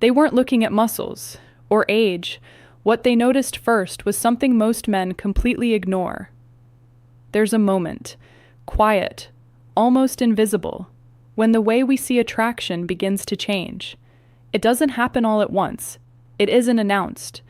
They weren't looking at muscles or age. What they noticed first was something most men completely ignore. There's a moment, quiet, almost invisible, when the way we see attraction begins to change. It doesn't happen all at once. It isn't announced.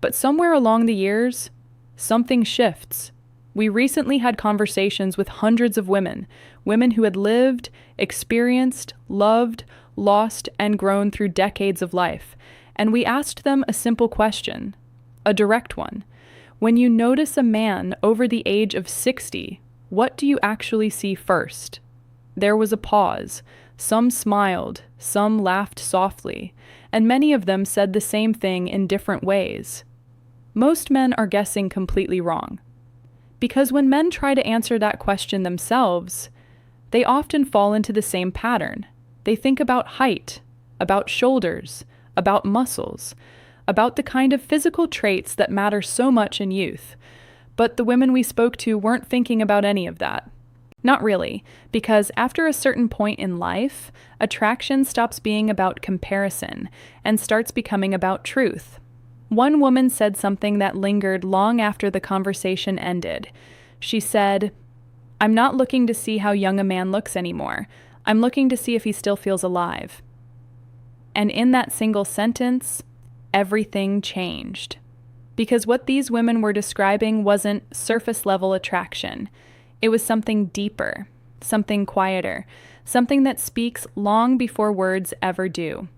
But somewhere along the years, something shifts. We recently had conversations with hundreds of women who had lived, experienced, loved, lost, and grown through decades of life. And we asked them a simple question, a direct one. When you notice a man over the age of 60, what do you actually see first? There was a pause. Some smiled, some laughed softly, and many of them said the same thing in different ways. Most men are guessing completely wrong. Because when men try to answer that question themselves, they often fall into the same pattern. They think about height, about shoulders, about muscles, about the kind of physical traits that matter so much in youth. But the women we spoke to weren't thinking about any of that. Not really, because after a certain point in life, attraction stops being about comparison and starts becoming about truth. One woman said something that lingered long after the conversation ended. She said, "I'm not looking to see how young a man looks anymore. I'm looking to see if he still feels alive." And in that single sentence, everything changed. Because what these women were describing wasn't surface-level attraction. It was something deeper, something quieter, something that speaks long before words ever do.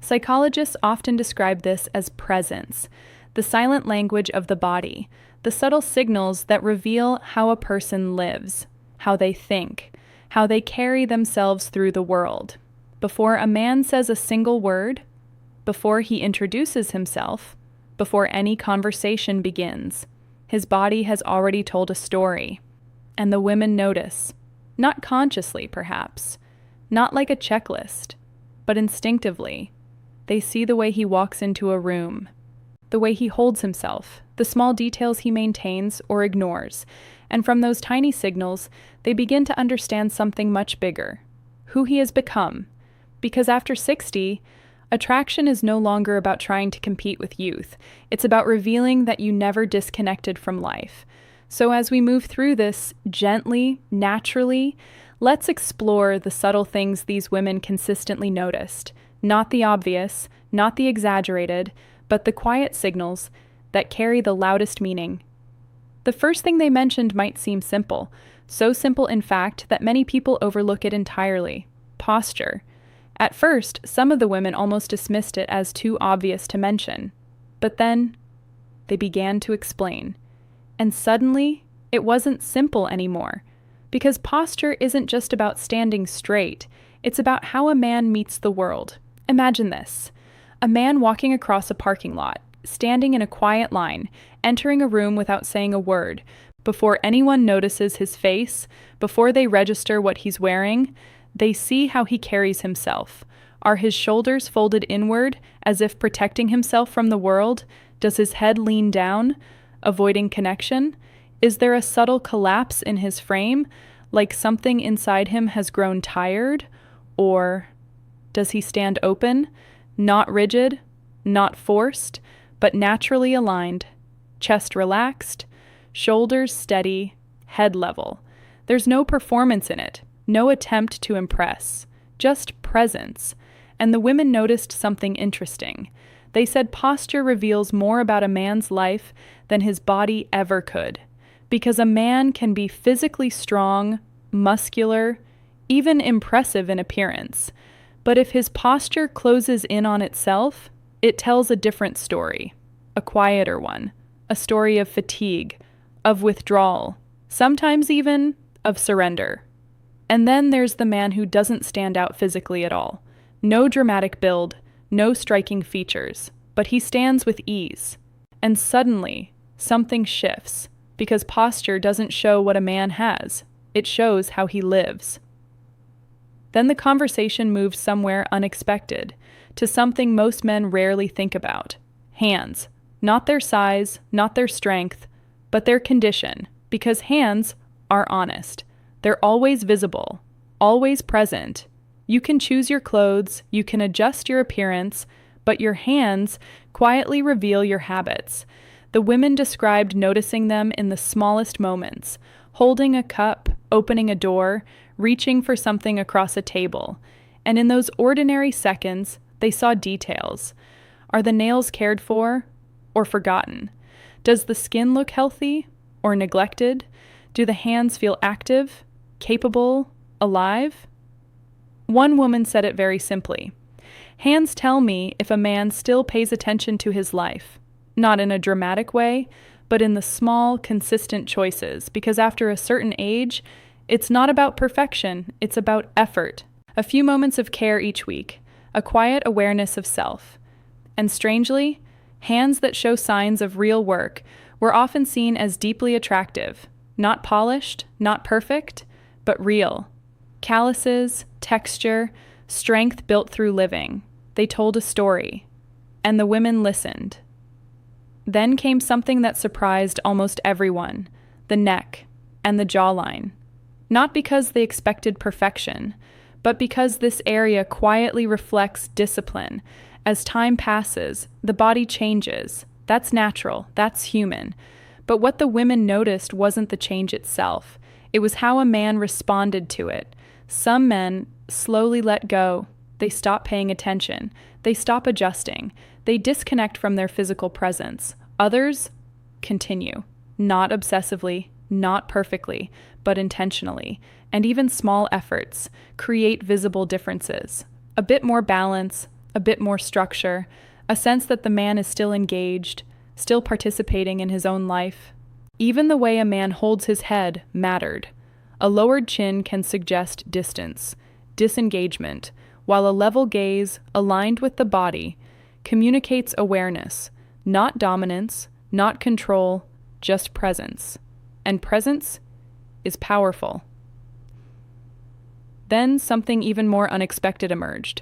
Psychologists often describe this as presence, the silent language of the body, the subtle signals that reveal how a person lives, how they think, how they carry themselves through the world. Before a man says a single word, before he introduces himself, before any conversation begins, his body has already told a story. And the women notice, not consciously perhaps, not like a checklist, but instinctively. They see the way he walks into a room, the way he holds himself, the small details he maintains or ignores, and from those tiny signals, they begin to understand something much bigger, who he has become. Because after 60, attraction is no longer about trying to compete with youth. It's about revealing that you never disconnected from life. So as we move through this gently, naturally, let's explore the subtle things these women consistently noticed. Not the obvious, not the exaggerated, but the quiet signals that carry the loudest meaning. The first thing they mentioned might seem simple, so simple in fact that many people overlook it entirely: posture. At first, some of the women almost dismissed it as too obvious to mention. But then, they began to explain. And suddenly, it wasn't simple anymore. Because posture isn't just about standing straight, it's about how a man meets the world. Imagine this: a man walking across a parking lot, standing in a quiet line, entering a room without saying a word. Before anyone notices his face, before they register what he's wearing, they see how he carries himself. Are his shoulders folded inward, as if protecting himself from the world? Does his head lean down, avoiding connection? Is there a subtle collapse in his frame, like something inside him has grown tired? Or does he stand open, not rigid, not forced, but naturally aligned, chest relaxed, shoulders steady, head level? There's no performance in it, no attempt to impress, just presence. And the women noticed something interesting. They said posture reveals more about a man's life than his body ever could, because a man can be physically strong, muscular, even impressive in appearance. But if his posture closes in on itself, it tells a different story, a quieter one, a story of fatigue, of withdrawal, sometimes even of surrender. And then there's the man who doesn't stand out physically at all. No dramatic build, no striking features, but he stands with ease. And suddenly, something shifts, because posture doesn't show what a man has, it shows how he lives. Then the conversation moves somewhere unexpected, to something most men rarely think about: hands. Not their size, not their strength, but their condition, because hands are honest. They're always visible, always present, You can choose your clothes, you can adjust your appearance, but your hands quietly reveal your habits. The women described noticing them in the smallest moments, holding a cup, opening a door, reaching for something across a table. And in those ordinary seconds, they saw details. Are the nails cared for or forgotten? Does the skin look healthy or neglected? Do the hands feel active, capable, alive? One woman said it very simply. Hands tell me if a man still pays attention to his life, not in a dramatic way, but in the small, consistent choices, because after a certain age, it's not about perfection, it's about effort. A few moments of care each week, a quiet awareness of self. And strangely, hands that show signs of real work were often seen as deeply attractive, not polished, not perfect, but real. Calluses, texture, strength built through living. They told a story, and the women listened. Then came something that surprised almost everyone, the neck and the jawline. Not because they expected perfection, but because this area quietly reflects discipline. As time passes, the body changes. That's natural, that's human. But what the women noticed wasn't the change itself. It was how a man responded to it. Some men slowly let go. They stop paying attention. They stop adjusting. They disconnect from their physical presence. Others continue, not obsessively, not perfectly, but intentionally. And even small efforts create visible differences. A bit more balance, a bit more structure, a sense that the man is still engaged, still participating in his own life. Even the way a man holds his head mattered. A lowered chin can suggest distance, disengagement, while a level gaze, aligned with the body, communicates awareness, not dominance, not control, just presence. And presence is powerful. Then something even more unexpected emerged.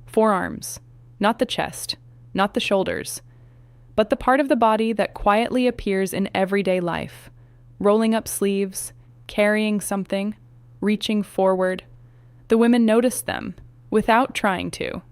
Forearms, not the chest, not the shoulders, but the part of the body that quietly appears in everyday life, rolling up sleeves, carrying something, reaching forward. The women noticed them, without trying to,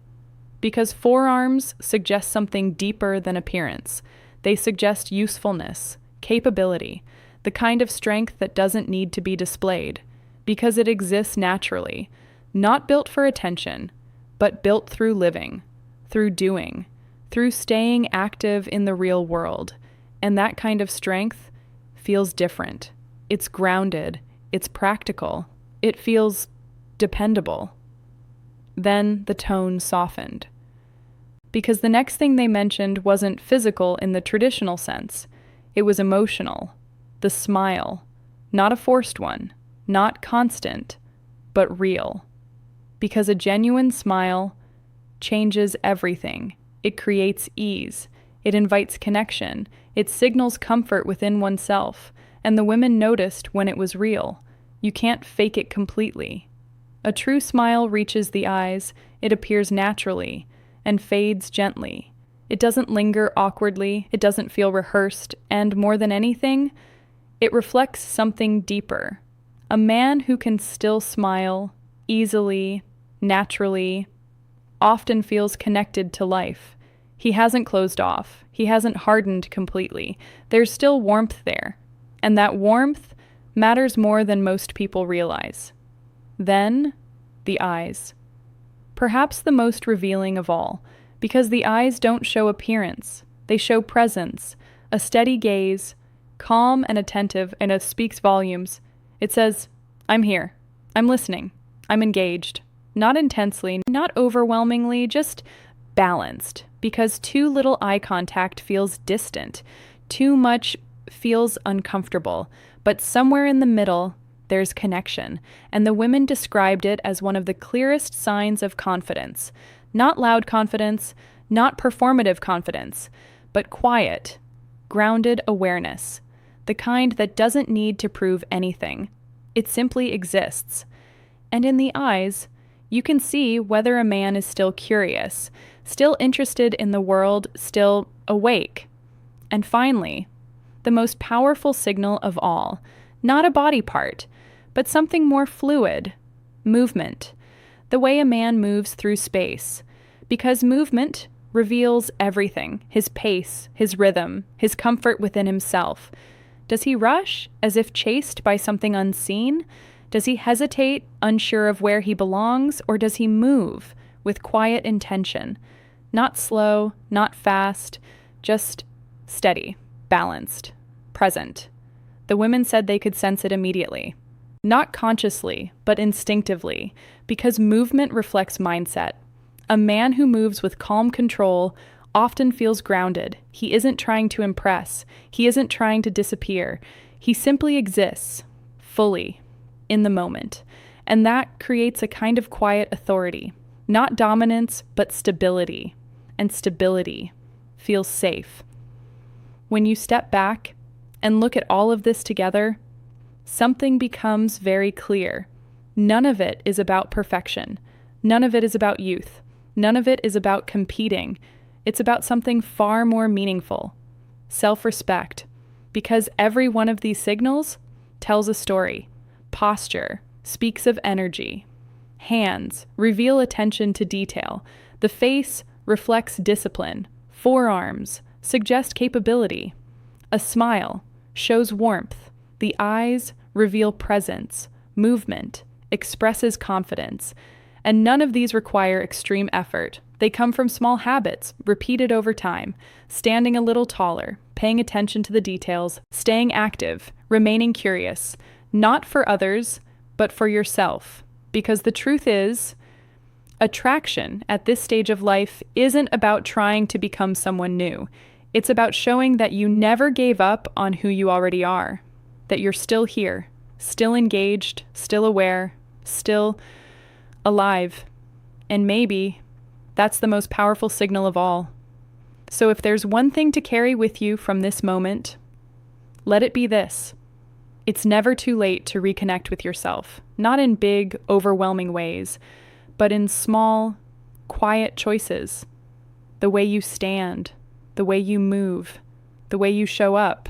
because forearms suggest something deeper than appearance. They suggest usefulness, capability, the kind of strength that doesn't need to be displayed, because it exists naturally, not built for attention, but built through living, through doing, through staying active in the real world. And that kind of strength feels different. It's grounded, it's practical, it feels dependable. Then the tone softened. Because the next thing they mentioned wasn't physical in the traditional sense, it was emotional. The smile, not a forced one, not constant, but real. Because a genuine smile changes everything. It creates ease. It invites connection. It signals comfort within oneself. And the women noticed when it was real. You can't fake it completely. A true smile reaches the eyes, it appears naturally, and fades gently. It doesn't linger awkwardly, it doesn't feel rehearsed, and more than anything, it reflects something deeper. A man who can still smile, easily, naturally, often feels connected to life. He hasn't closed off. He hasn't hardened completely. There's still warmth there. And that warmth matters more than most people realize. Then, the eyes. Perhaps the most revealing of all, because the eyes don't show appearance. They show presence, a steady gaze, calm and attentive, and it speaks volumes. It says, I'm here. I'm listening. I'm engaged. Not intensely, not overwhelmingly, just balanced. Because too little eye contact feels distant. Too much feels uncomfortable. But somewhere in the middle, there's connection. And the women described it as one of the clearest signs of confidence. Not loud confidence, not performative confidence, but quiet, grounded awareness. The kind that doesn't need to prove anything. It simply exists. And in the eyes, you can see whether a man is still curious, still interested in the world, still awake. And finally, the most powerful signal of all, not a body part, but something more fluid, movement. the way a man moves through space, because movement reveals everything: his pace, his rhythm, his comfort within himself. Does he rush, as if chased by something unseen? Does he hesitate, unsure of where he belongs, or does he move with quiet intention? Not slow, not fast, just steady, balanced, present. The women said they could sense it immediately. Not consciously, but instinctively, because movement reflects mindset. A man who moves with calm control often feels grounded. He isn't trying to impress. He isn't trying to disappear. He simply exists, fully, in the moment. And that creates a kind of quiet authority. Not dominance, but stability. And stability feels safe. When you step back and look at all of this together, something becomes very clear. None of it is about perfection. None of it is about youth. None of it is about competing. It's about something far more meaningful: self-respect. Because every one of these signals tells a story. Posture speaks of energy. Hands reveal attention to detail. The face reflects discipline. Forearms suggest capability. A smile shows warmth. The eyes reveal presence. Movement expresses confidence. And none of these require extreme effort. They come from small habits, repeated over time: standing a little taller, paying attention to the details, staying active, remaining curious, not for others, but for yourself. Because the truth is, attraction at this stage of life isn't about trying to become someone new. It's about showing that you never gave up on who you already are, that you're still here, still engaged, still aware, still alive. And maybe that's the most powerful signal of all. So if there's one thing to carry with you from this moment, let it be this: it's never too late to reconnect with yourself, not in big, overwhelming ways, but in small, quiet choices. The way you stand, the way you move, the way you show up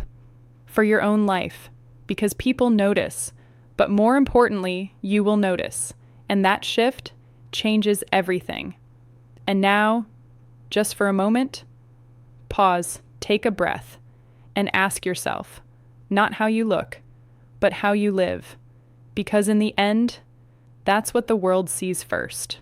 for your own life, because people notice, but more importantly, you will notice. And that shift changes everything. And now, just for a moment, pause, take a breath, and ask yourself, not how you look, but how you live. Because in the end, that's what the world sees first.